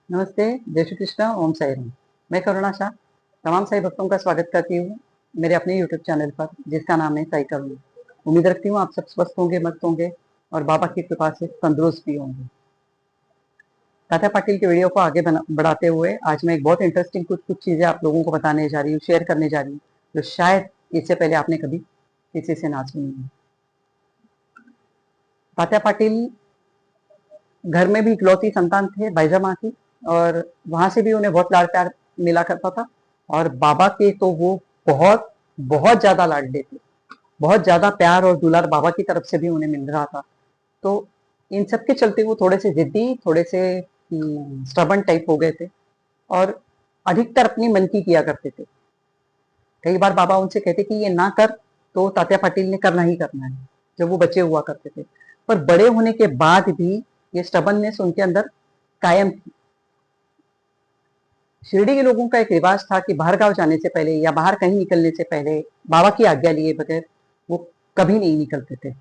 नमस्ते, जय श्री कृष्ण, ओम साई राम। मैं करुणा शाह तमाम साई भक्तों का स्वागत करती हूँ मेरे अपने यूट्यूब चैनल पर, जिसका नाम है साई करुणा। उम्मीद रखती हूँ आप सब स्वस्थ होंगे, मस्त होंगे और बाबा की कृपा से तंदुरुस्त भी होंगे। तात्या पाटिल के वीडियो को आगे बढ़ाते हुए आज मैं एक बहुत इंटरेस्टिंग कुछ कुछ चीज़ें आप लोगों को बताने जा रही हूँ, शेयर करने जा रही हूँ, जो शायद इससे पहले आपने कभी किसी से ना सुनी हो। तात्या पाटिल घर में भी इकलौती संतान थे बैजा माँ की, और वहां से भी उन्हें बहुत लाड प्यार मिला करता था। और बाबा के तो वो बहुत बहुत ज्यादा लाडले थे, बहुत ज्यादा प्यार और दुलार बाबा की तरफ से भी उन्हें मिल रहा था। तो इन सब के चलते वो थोड़े से जिद्दी, थोड़े से स्टबन टाइप हो गए थे, और अधिकतर अपनी मन की किया करते थे। कई बार बाबा उनसे कहते कि ये ना कर, तो तात्या पाटिल ने करना ही करना है, जब वो बच्चे हुआ करते थे। पर बड़े होने के बाद भी ये स्टबननेस उनके अंदर कायम थी। शिरडी के लोगों का एक रिवाज था कि बाहर गांव जाने से पहले या बाहर कहीं निकलने से पहले बाबा की आज्ञा लिए बगैर वो कभी नहीं निकलते थे।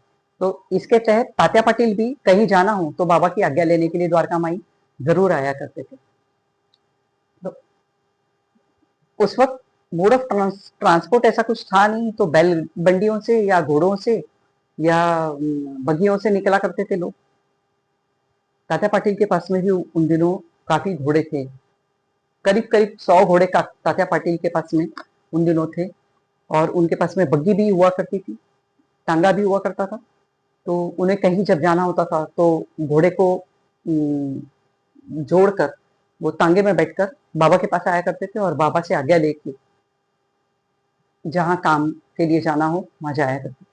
तो इसके तहत तात्या पाटिल भी कहीं जाना हो तो बाबा की आज्ञा लेने के लिए द्वारका माई जरूर आया करते थे। तो उस वक्त मोड ऑफ ट्रांसपोर्ट ऐसा कुछ था नहीं, तो बैल बंडियों से या घोड़ों से या बगियों से निकला करते थे लोग। तात्या पाटिल के पास में भी उन दिनों काफी घोड़े थे, करीब करीब 100 घोड़े का तात्या पाटिल के पास में उन दिनों थे। और उनके पास में बग्गी भी हुआ करती थी, टांगा भी हुआ करता था। तो उन्हें कहीं जब जाना होता था तो घोड़े को जोड़कर वो तांगे में बैठकर बाबा के पास आया करते थे, और बाबा से आज्ञा लेके जहाँ काम के लिए जाना हो वहां जाया करते थे।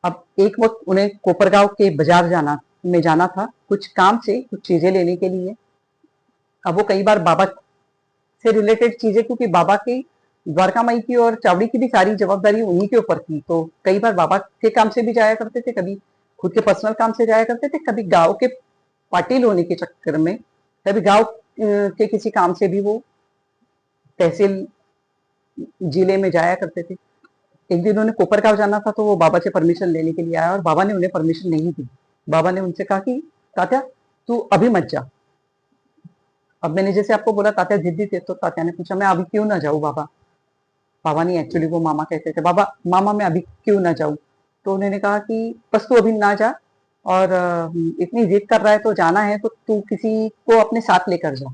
अब एक वक्त उन्हें कोपरगांव के बाजार जाना था, कुछ काम से कुछ चीजें लेने के लिए। अब वो कई बार बाबा से रिलेटेड चीजें, क्योंकि बाबा की द्वारका माई की और चावड़ी की भी सारी जवाबदारी उन्हीं के ऊपर थी, तो कई बार बाबा के काम से भी जाया करते थे, कभी खुद के पर्सनल काम से जाया करते थे, कभी गांव के पाटिल होने के चक्कर में, कभी गांव के किसी काम से भी वो तहसील जिले में जाया करते थे। एक दिन उन्हें कोपरगांव जाना था, तो वो बाबा से परमिशन लेने के लिए आया, और बाबा ने उन्हें परमिशन नहीं दी। बाबा ने उनसे कहा कि तात्या तू अभी मत जा। अब मैंने जैसे आपको बोला तात्या जिद्दी थे, तो तात्या ने पूछा मैं अभी क्यों ना जाऊँ बाबा। बाबा नहीं, एक्चुअली वो मामा कहते थे, बाबा मामा मैं अभी क्यों ना जाऊं। तो उन्होंने कहा कि बस तू अभी ना जा, और इतनी जिद कर रहा है तो जाना है, तो तू किसी को अपने साथ लेकर जा।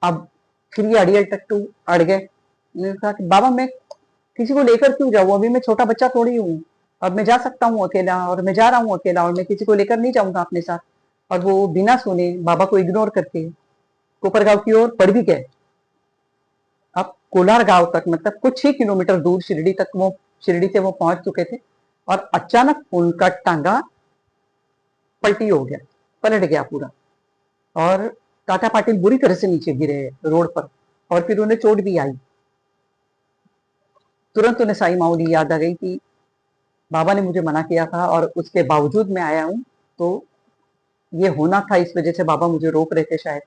अब फिर ये अड़ियल टट्टू अड़ गए। उन्होंने कहा कि बाबा मैं किसी को लेकर क्यों जाऊं, अभी मैं छोटा बच्चा थोड़ी हूँ। अब मैं जा सकता हूँ अकेला, और मैं जा रहा हूँ अकेला, और मैं किसी को लेकर नहीं जाऊंगा अपने साथ। और वो बिना सुने बाबा को इग्नोर करके कोपरगांव की ओर बढ़ भी गए। अब कोलार गांव तक, मतलब कुछ ही किलोमीटर दूर शिरडी से वो पहुंच चुके थे, और अचानक उनका टांगा पलटी हो गया, पलट गया पूरा। और टाटा पाटिल बुरी तरह से नीचे गिरे रोड पर, और फिर उन्हें चोट भी आई। तुरंत उन्हें साई माऊली याद आ गई कि बाबा ने मुझे मना किया था, और उसके बावजूद मैं आया हूं, तो ये होना था, इस वजह से बाबा मुझे रोक रहे थे शायद,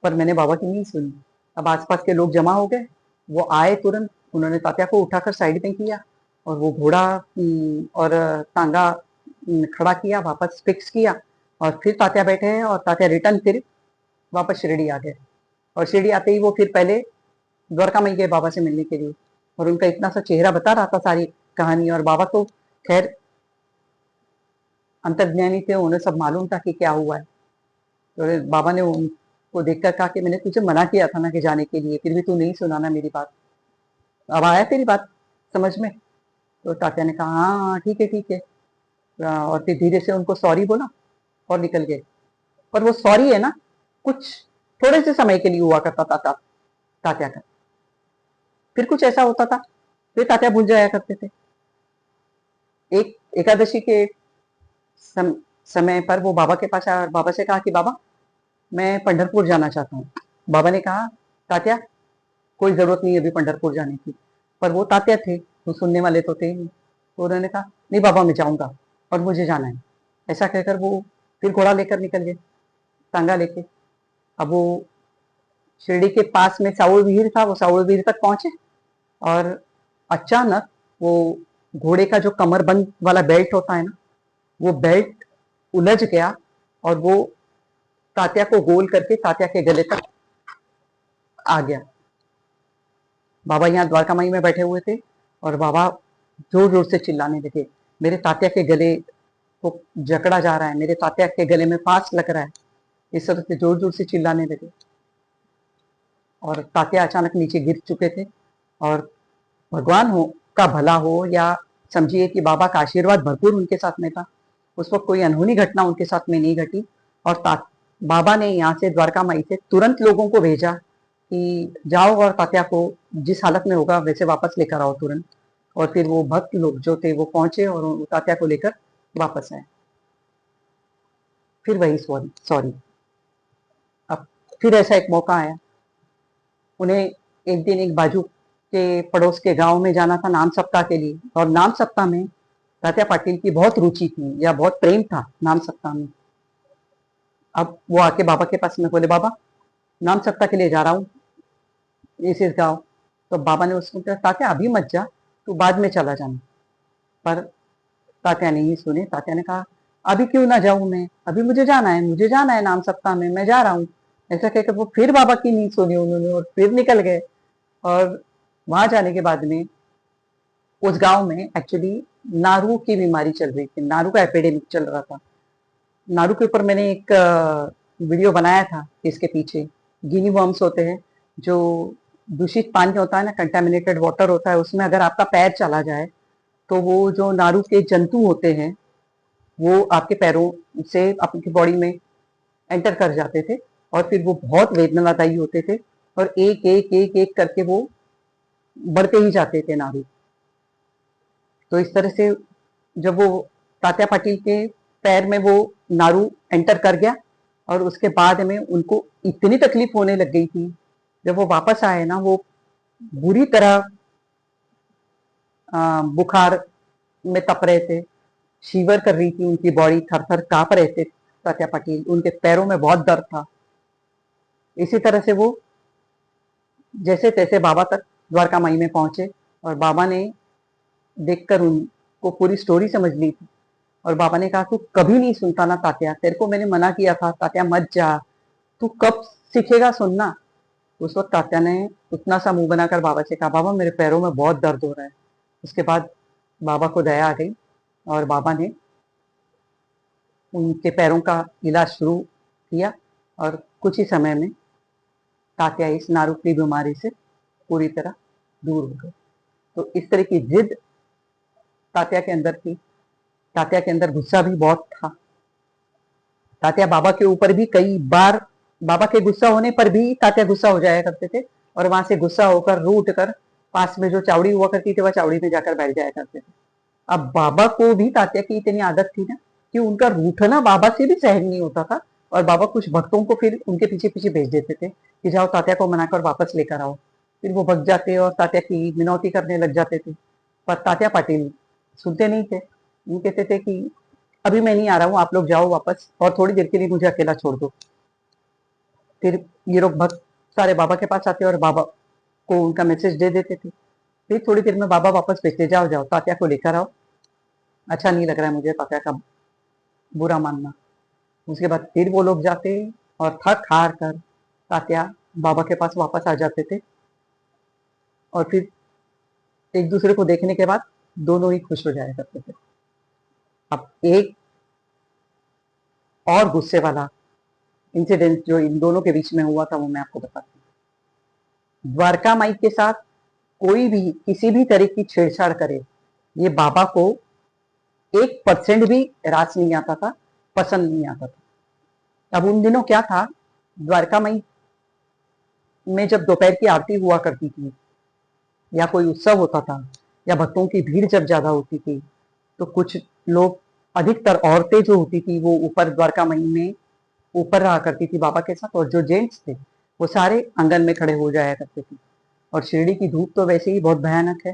पर मैंने बाबा की नहीं सुनी। अब आसपास के लोग जमा हो गए, वो आए तुरंत, उन्होंने तात्या को उठाकर साइड में किया, और वो घोड़ा और टांगा खड़ा किया, वापस फिक्स किया, और फिर तात्या बैठे हैं, और तात्या रिटर्न फिर वापस शिरडी आ गए। और शिरडी आते ही वो फिर पहले द्वारका माई गए बाबा से मिलने के लिए, और उनका इतना सा चेहरा बता रहा था सारी कहानी, और बाबा तो खैर अंतर्ज्ञानी थे, उन्हें सब मालूम था कि क्या हुआ है। तो बाबा ने उनको देखकर कहा कि मैंने तुझे मना किया था ना कि जाने के लिए, फिर भी तू नहीं सुना ना मेरी बात। अब आया तेरी बात समझ में। तो तात्या ने कहा हाँ हाँ ठीक है ठीक है। और फिर धीरे से उनको सॉरी बोला और निकल गए। पर वो सॉरी है ना, कुछ थोड़े से समय के लिए हुआ करता था तात्या का, फिर कुछ ऐसा होता था, फिर तात्या भूल जाया करते थे। एक एकादशी के सम, समय पर वो बाबा के पास आया, और बाबा से कहा कि बाबा मैं पंढरपुर जाना चाहता हूँ। बाबा ने कहा तात्या कोई जरूरत नहीं है अभी पंढरपुर जाने की। पर वो तात्या थे, वो सुनने वाले तो थे नहीं। तो उन्होंने कहा नहीं बाबा मैं जाऊंगा, और मुझे जाना है। ऐसा कहकर वो फिर घोड़ा लेकर निकल गए, टांगा लेके। अब वो शिरडी के पास में साउड़ विहीर था, वो साउड़ विहीर तक पहुंचे, और अचानक वो घोड़े का जो कमरबंद वाला बेल्ट होता है ना, वो बेल्ट उलझ गया, और वो तात्या को गोल करके तात्या के गले तक आ गया। बाबा यहाँ द्वारका माई में बैठे हुए थे और बाबा जोर जोर से चिल्लाने लगे, मेरे तात्या के गले को जकड़ा जा रहा है, मेरे तात्या के गले में फांस लग रहा है। इस तरह से जोर जोर से चिल्लाने लगे और तात्या अचानक नीचे गिर चुके थे। और भगवान हो का भला हो या समझिए कि बाबा का आशीर्वाद भरपूर उनके साथ में था। उस वक्त कोई अनहोनी घटना उनके साथ में नहीं घटी। और बाबा ने यहाँ से द्वारका माई से तुरंत लोगों को भेजा कि जाओ और तात्या को जिस हालत में होगा वैसे वापस लेकर आओ तुरंत। और फिर वो भक्त लोग जो थे वो पहुंचे और तात्या को लेकर वापस आए। फिर वही सॉरी सॉरी। अब फिर ऐसा एक मौका आया, उन्हें एक दिन एक बाजू के पड़ोस के गांव में जाना था नाम सप्ताह के लिए। और नाम सप्ताह में तात्या पाटिल की बहुत रुचि थी या बहुत प्रेम था नाम सप्ताह में। अब वो आके बाबा के पास में बोले, बाबा नाम सप्ताह के लिए जा रहा हूँ इस गाँव। तो बाबा ने उसको कहा, तात्या अभी मत जा, तू बाद में चला जाना। पर तात्या ने ही सुने। तात्या ने कहा, अभी क्यों ना जाऊं मैं, अभी मुझे जाना है नाम सप्ताह में, मैं जा रहा हूँ। ऐसा कहकर वो फिर बाबा की नहीं सुनी उन्होंने और फिर निकल गए। और वहां जाने के बाद में उस गांव में एक्चुअली नारू की बीमारी चल रही थी, नारू का एपिडेमिक चल रहा था। नारू के ऊपर मैंने एक वीडियो बनाया था। इसके पीछे गिनी वर्म्स होते हैं, जो दूषित पानी होता है ना, कंटामिनेटेड वाटर होता है, उसमें अगर आपका पैर चला जाए तो वो जो नारू के जंतु होते हैं वो आपके पैरों से आपकी बॉडी में एंटर कर जाते थे और फिर वो बहुत वेदनादायी होते थे और एक एक एक एक करके वो बढ़ते ही जाते थे नारू। तो इस तरह से जब वो तात्या पाटिल के पैर में वो नारू एंटर कर गया और उसके बाद में उनको इतनी तकलीफ होने लग गई थी। जब वो वापस आए ना, वो बुरी तरह बुखार में तप रहे थे, शीवर कर रही थी उनकी बॉडी, थर थर कांप रहे थे तात्या पाटिल, उनके पैरों में बहुत दर्द था। इसी तरह से वो जैसे तैसे बाबा तक द्वारका माई में पहुंचे और बाबा ने देखकर उनको पूरी स्टोरी समझ ली थी। और बाबा ने कहा, तू कभी नहीं सुनता ना तात्या, तेरे को मैंने मना किया था तात्या मत जा, तू कब सीखेगा सुनना। उस वक्त तात्या ने उतना सा मुंह बनाकर बाबा से कहा, बाबा मेरे पैरों में बहुत दर्द हो रहा है। उसके बाद बाबा को दया आ गई और बाबा ने उनके पैरों का इलाज शुरू किया और कुछ ही समय में तात्या इस नारू की बीमारी से पूरी तरह दूर हो गए। तो इस तरह की जिद तात्या के अंदर थी। तात्या के अंदर गुस्सा भी बहुत था। तात्या बाबा के ऊपर भी कई बार, बाबा के गुस्सा होने पर भी तात्या गुस्सा हो जाया करते थे और वहां से गुस्सा होकर रूठ कर पास में जो चावड़ी हुआ करती थी वह चावड़ी में जाकर बैठ जाया करते थे। अब बाबा को भी तात्या की इतनी आदत थी ना कि उनका रूठना बाबा से भी सहन नहीं होता था और बाबा कुछ भक्तों को फिर उनके पीछे पीछे भेज देते थे कि जाओ तात्या को मनाकर वापस लेकर आओ। फिर वो भग जाते और तात्या की मिनौती करने लग जाते थे। पर तात्या पाटिल सुनते नहीं थे। वो कहते थे कि अभी मैं नहीं आ रहा हूँ, आप लोग जाओ वापस और थोड़ी देर के लिए मुझे अकेला छोड़ दो। फिर ये लोग भक्त सारे बाबा के पास आते और बाबा को उनका मैसेज दे देते थे। फिर थोड़ी देर में बाबा वापस भेजते, जाओ जाओ तात्या को लेकर आओ, अच्छा नहीं लग रहा है मुझे तात्या का बुरा मानना। उसके बाद फिर वो लोग जाते और थक हार कर तात्या बाबा के पास वापस आ जाते थे और फिर एक दूसरे को देखने के बाद दोनों ही खुश हो जाया करते थे। अब एक और गुस्से वाला इंसिडेंट जो इन दोनों के बीच में हुआ था वो मैं आपको बताती हूँ। द्वारका माई के साथ कोई भी किसी भी तरह की छेड़छाड़ करे, ये बाबा को 1% भी रास नहीं आता था, पसंद नहीं आता था। अब उन दिनों क्या था, द्वारका माई में जब दोपहर की आरती हुआ करती थी या कोई उत्सव होता था या भक्तों की भीड़ जब ज्यादा होती थी तो कुछ लोग, अधिकतर औरतें जो होती थी वो ऊपर द्वारका माई में ऊपर रहा करती थी बाबा के साथ और जो जेंट्स थे वो सारे आंगन में खड़े हो जाया करते थे। और शिरडी की धूप तो वैसे ही बहुत भयानक है।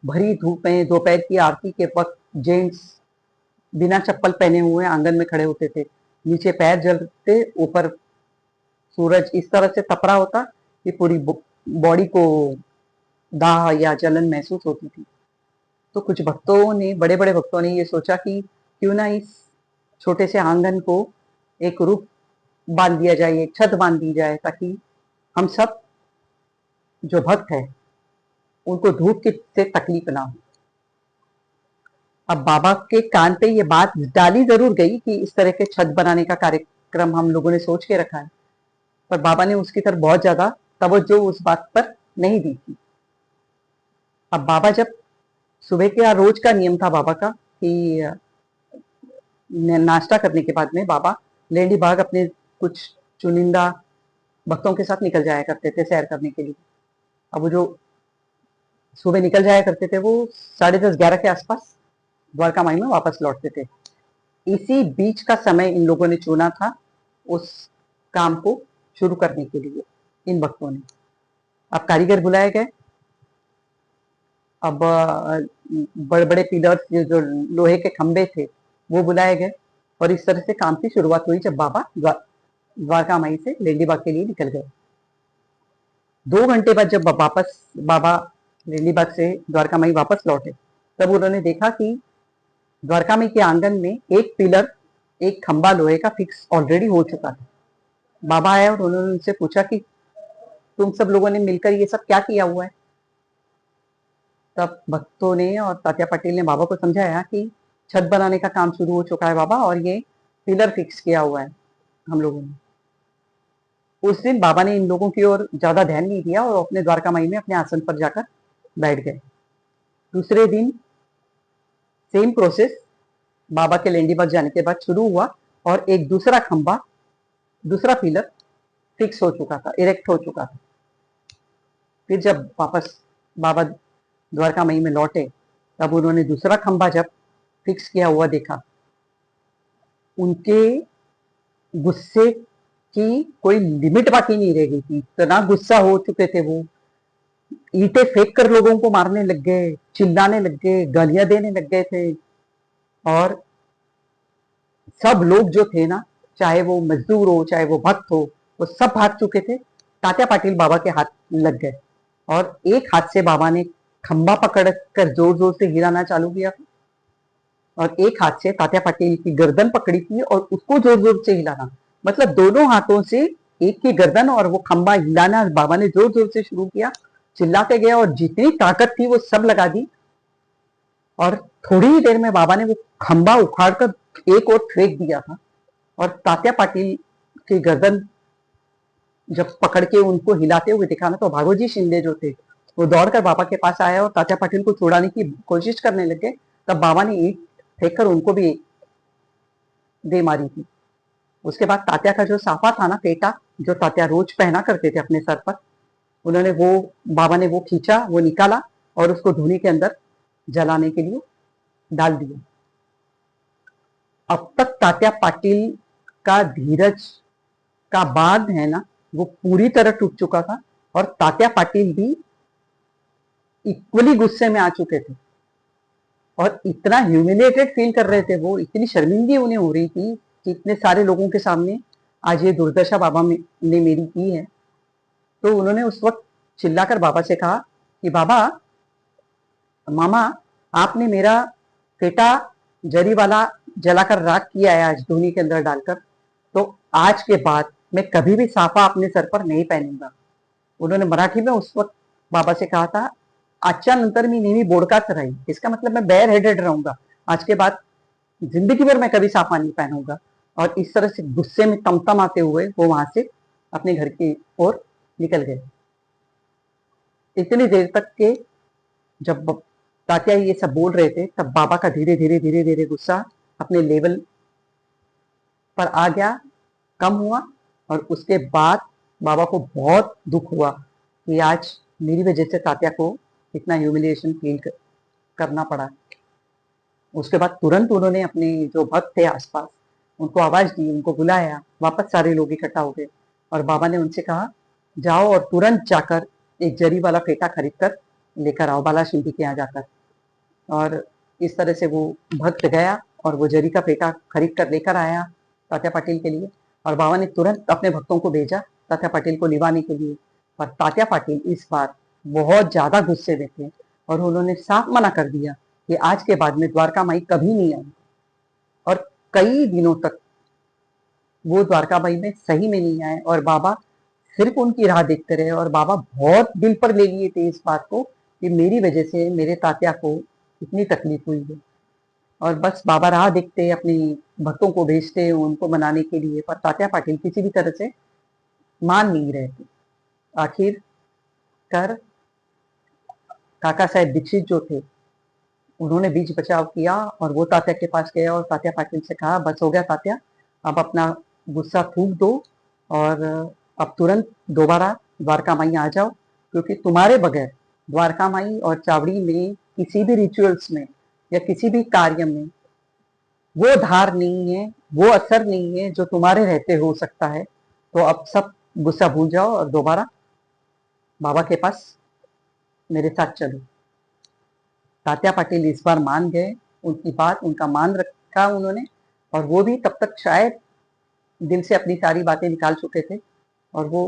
भरी धूप में दोपहर की आरती के वक्त जेंट्स बिना चप्पल पहने हुए आंगन में खड़े होते थे, नीचे पैर जलते, ऊपर सूरज इस तरह से तपरा होता कि पूरी बॉडी को दाह या जलन महसूस होती थी। तो कुछ भक्तों ने, बड़े बड़े भक्तों ने ये सोचा कि क्यों ना इस छोटे से आंगन को एक रुख बांध दिया जाए, एक छत बांध दी जाए, ताकि हम सब जो भक्त है उनको धूप की से तकलीफ ना हो। अब बाबा के कान पे ये बात डाली जरूर गई कि इस तरह के छत बनाने का कार्यक्रम हम लोगों ने सोच के रखा है, पर बाबा ने उसकी तरफ बहुत ज्यादा तवज्जो उस बात पर नहीं दी थी। अब बाबा जब सुबह के रोज का नियम था बाबा का कि नाश्ता करने के बाद में बाबा लेंडी बाग अपने कुछ चुनिंदा भक्तों के साथ निकल जाया करते थे सैर करने के लिए। अब वो जो सुबह निकल जाया करते थे वो 10:30-11 के आसपास द्वारका माई में वापस लौटते थे। इसी बीच का समय इन लोगों ने चुना था उस काम को शुरू करने के लिए, इन भक्तों ने। अब कारीगर बुलाए गए, अब बड़े बड़े पिलर्स जो लोहे के खंबे थे वो बुलाए गए, और इस तरह से काम की शुरुआत हुई जब बाबा द्वारका माई से लेंडीबाग के लिए निकल गए। 2 घंटे बाद जब वापस बाबा लेंडीबाग से द्वारका माई वापस लौटे, तब उन्होंने देखा कि द्वारका माई के आंगन में एक पिलर, एक खंबा लोहे का फिक्स ऑलरेडी हो चुका था। बाबा आए और उन्होंने उनसे पूछा कि तुम सब लोगों ने मिलकर ये सब क्या किया हुआ है। तब भक्तों ने और तात्या पाटिल ने बाबा को समझाया कि छत बनाने का काम शुरू हो चुका है बाबा, और ये पिलर फिक्स किया हुआ है हम लोगों ने। उस दिन बाबा ने इन लोगों की ओर ज्यादा ध्यान नहीं दिया और अपने द्वारका माई में अपने आसन पर जाकर बैठ गए। दूसरे दिन सेम प्रोसेस बाबा के लेंडीबाग जाने के बाद शुरू हुआ, और एक दूसरा खंबा, दूसरा पिलर फिक्स हो चुका था, इरेक्ट हो चुका था। फिर जब वापस बाबा द्वारका माई में लौटे, तब उन्होंने दूसरा खंबा जब फिक्स किया हुआ देखा, उनके गुस्से की कोई लिमिट बाकी नहीं रह गई थी। इतना गुस्सा हो चुके थे वो, ईंटें फेंक कर लोगों को मारने लग गए, चिल्लाने लग गए, गालियां देने लग गए थे। और सब लोग जो थे ना, चाहे वो मजदूर हो चाहे वो भक्त हो, वो सब भाग चुके थे। तात्या पाटिल बाबा के हाथ लग गए, और एक हाथ से बाबा ने खंबा पकड़ कर जोर जोर से हिलाना चालू किया, और एक हाथ से तात्या पाटिल की गर्दन पकड़ी थी और उसको जोर जोर से हिलाना। मतलब दोनों हाथों से एक की गर्दन और वो खंबा हिलाना बाबा ने जोर जोर से शुरू किया, चिल्लाते गए, और जितनी ताकत थी वो सब लगा दी। और थोड़ी ही देर में बाबा ने वो खंबा उखाड़कर एक और फेंक दिया था, और तात्या पाटिल की गर्दन जब पकड़ के उनको हिलाते हुए दिखा ना, तो भागोजी शिंदे जो थे वो दौड़कर बाबा के पास आया और तात्या पाटिल को छुड़ाने की कोशिश करने लगे। तब बाबा ने ईंट फेंक कर उनको भी दे मारी थी। उसके बाद तात्या का जो साफा था ना, फेटा, जो तात्या रोज पहना करते थे अपने सर पर, उन्होंने वो, बाबा ने वो खींचा, वो निकाला और उसको धूनी के अंदर जलाने के लिए डाल दिया। अब तक तात्या पाटिल का धीरज का बांध है ना, वो पूरी तरह टूट चुका था, और तात्या पाटिल भी इक्वली गुस्से में आ चुके थे, और इतना ह्यूमिलेटेड फील कर रहे थे वो, इतनी शर्मिंदगी उन्हें हो रही थी कि इतने सारे लोगों के सामने आज ये दुर्दशा बाबा ने मेरी की है। तो उन्होंने उस वक्त चिल्लाकर बाबा से कहा कि बाबा, मामा, आपने मेरा फेटा जरी वाला जलाकर राख किया है आज धूनी के अंदर डालकर, तो आज के बाद मैं कभी भी साफा अपने सर पर नहीं पहनूंगा। उन्होंने मराठी में उस वक्त बाबा से कहा था, आजच्या नंतर मी नेहमी बोडकाच राहील, इसका मतलब मैं बेयर हेडेड रहूंगा, आज के बाद जिंदगी भर मैं कभी साफा नहीं पहनूंगा। और इस तरह से गुस्से में तमतमाते हुए वो वहां से अपने घर की ओर निकल गए। इतनी देर तक के जब तात्या ये सब बोल रहे थे, तब बाबा का धीरे धीरे धीरे धीरे गुस्सा अपने लेवल पर आ गया, कम हुआ, और उसके बाद बाबा को बहुत दुख हुआ कि आज मेरी वजह से तात्या को इतना ह्यूमिलिएशन फील करना पड़ा। उसके बाद तुरंत उन्होंने अपने जो भक्त थे आसपास, उनको आवाज दी, उनको बुलाया, वापस सारे लोग इकट्ठा हो गए, और बाबा ने उनसे कहा, जाओ और तुरंत जाकर एक जरी वाला फेटा खरीद कर लेकर आओ बाला शिंपी के यहाँ जाकर। और इस तरह से वो भक्त गया और वो जरी का फेटा खरीद कर लेकर आया तात्या पाटिल के लिए, और बाबा ने तुरंत अपने भक्तों को भेजा तात्या पाटिल को निभाने के लिए। और तात्या पाटिल इस बार बहुत ज्यादा गुस्से में थे, और उन्होंने साफ मना कर दिया कि आज के बाद में द्वारका माई कभी नहीं आई। और कई दिनों तक वो द्वारकामाई में सही में नहीं आए और बाबा सिर्फ उनकी राह देखते रहे। और बाबा बहुत दिल पर ले लिए थे इस बात को कि मेरी वजह से मेरे तात्या को इतनी तकलीफ हुई है। और बस बाबा राह देखते, अपनी भक्तों को भेजते उनको मनाने के लिए, पर तात्या पाटिल किसी भी तरह से मान नहीं रहे थे। आखिर कर काका साहेब दीक्षित जो थे, उन्होंने बीच बचाव किया और वो तात्या के पास गया और तात्या पाटिल से कहा, बस हो गया तात्या, अब अपना गुस्सा थूक दो और अब तुरंत दोबारा द्वारका माई आ जाओ, क्योंकि तुम्हारे बगैर द्वारका माई और चावड़ी में किसी भी रिचुअल्स में या किसी भी कार्य में वो धार नहीं है, वो असर नहीं है जो तुम्हारे रहते हो सकता है। तो अब सब गुस्सा भूल जाओ और दोबारा बाबा के पास मेरे साथ चलो। तात्या पाटिल इस बार मान गए, उनकी बात, उनका मान रखा उन्होंने। और वो भी तब तक शायद दिल से अपनी सारी बातें निकाल चुके थे और वो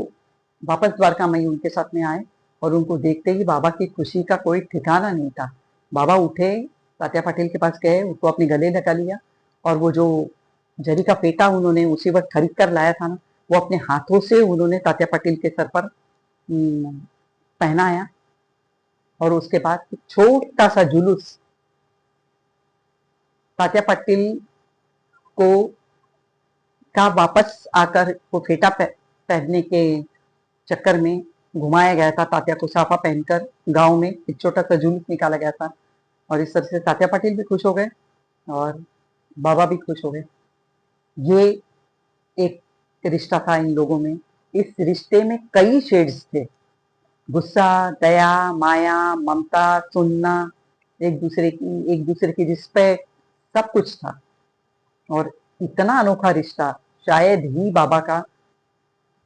वापस द्वारका माई उनके साथ में आए। और उनको देखते ही बाबा की खुशी का कोई ठिकाना नहीं था। बाबा उठे, तात्या पाटिल के पास गए, उसको अपने गले लगा लिया और वो जो जरी का पेटा उन्होंने उसी वक्त खरीद कर लाया था ना, वो अपने हाथों से उन्होंने तात्या पाटिल के सर पर पहनाया। और उसके बाद छोटा सा जुलूस तात्या पाटिल को का वापस आकर वो फेटा पहनने के चक्कर में घुमाया गया था। तात्या को साफा पहनकर गांव में एक छोटा सा जुलूस निकाला गया था और इस तरह से तात्या पाटिल भी खुश हो गए और बाबा भी खुश हो गए। ये एक रिश्ता था इन लोगों में। इस रिश्ते में कई शेड्स थे, गुस्सा, दया, माया, ममता, सुनना, एक दूसरे की रिस्पेक्ट, सब कुछ था। और इतना अनोखा रिश्ता शायद ही बाबा का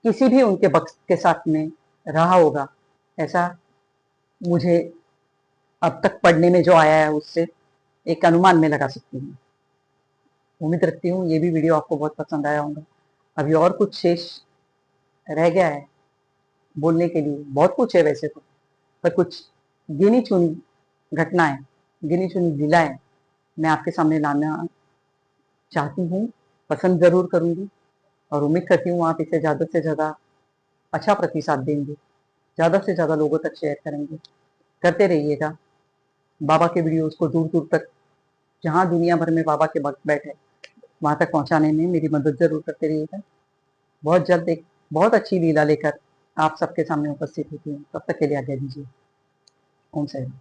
किसी भी उनके भक्त के साथ में रहा होगा, ऐसा मुझे अब तक पढ़ने में जो आया है उससे एक अनुमान में लगा सकती हूँ। उम्मीद रखती हूँ ये भी वीडियो आपको बहुत पसंद आया होगा। अभी और कुछ शेष रह गया है बोलने के लिए, बहुत कुछ है वैसे तो, पर कुछ गिनी चुनी घटनाएं, गिनी चुनी लीलाएं मैं आपके सामने लाना चाहती हूँ, पसंद जरूर करूंगी और उम्मीद करती हूँ आप इसे ज़्यादा से ज़्यादा अच्छा प्रतिसाद देंगे, ज़्यादा से ज़्यादा लोगों तक शेयर करेंगे, करते रहिएगा। बाबा के वीडियोस को दूर दूर तक, जहाँ दुनिया भर में बाबा के भक्त बैठे, वहाँ तक पहुँचाने में मेरी मदद जरूर करते रहिएगा। बहुत जल्द एक बहुत अच्छी लीला लेकर आप सबके सामने उपस्थित होती हूँ। तब तक के लिए आज्ञा दीजिए। ओम साई राम।